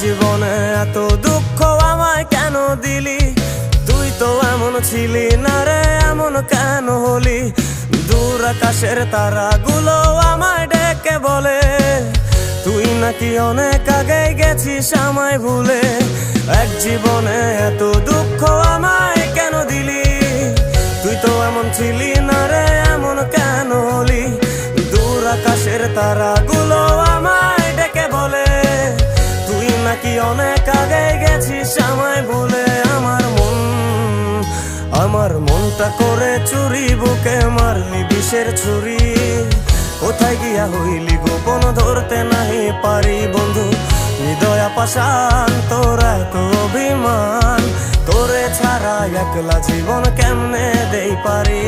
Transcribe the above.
জীবনে এত দুঃখ আমায় কেন দিলি? তুই তো এমন ছিলি না রে, এমন কেন হলি? দূর আকাশের তারাগুলো আমায় ডেকে বলে তুই নাকি অনেক আগে গেছিস আমায় ভুলে। এক জীবনে এত দুঃখ আমায় কেন দিলি? তুই তো এমন ছিলি না রে, এমন কেন হলি? দূর আকাশের তারাগুলো আমায় ডেকে বলে তুই নাকি অনেক আগে গেছিস আমায় ভুলে। আমার মনটা করে চুরি, বুকে মারলি বিষের ছুরি। কোথায় গিয়া হইলি গোপন, ধরতে নাহি পারি বন্ধু। হৃদয় পাষাণ তোর এত অভিমান, তোরে ছাড়া একলা জীবন কেমনে দেই পারি?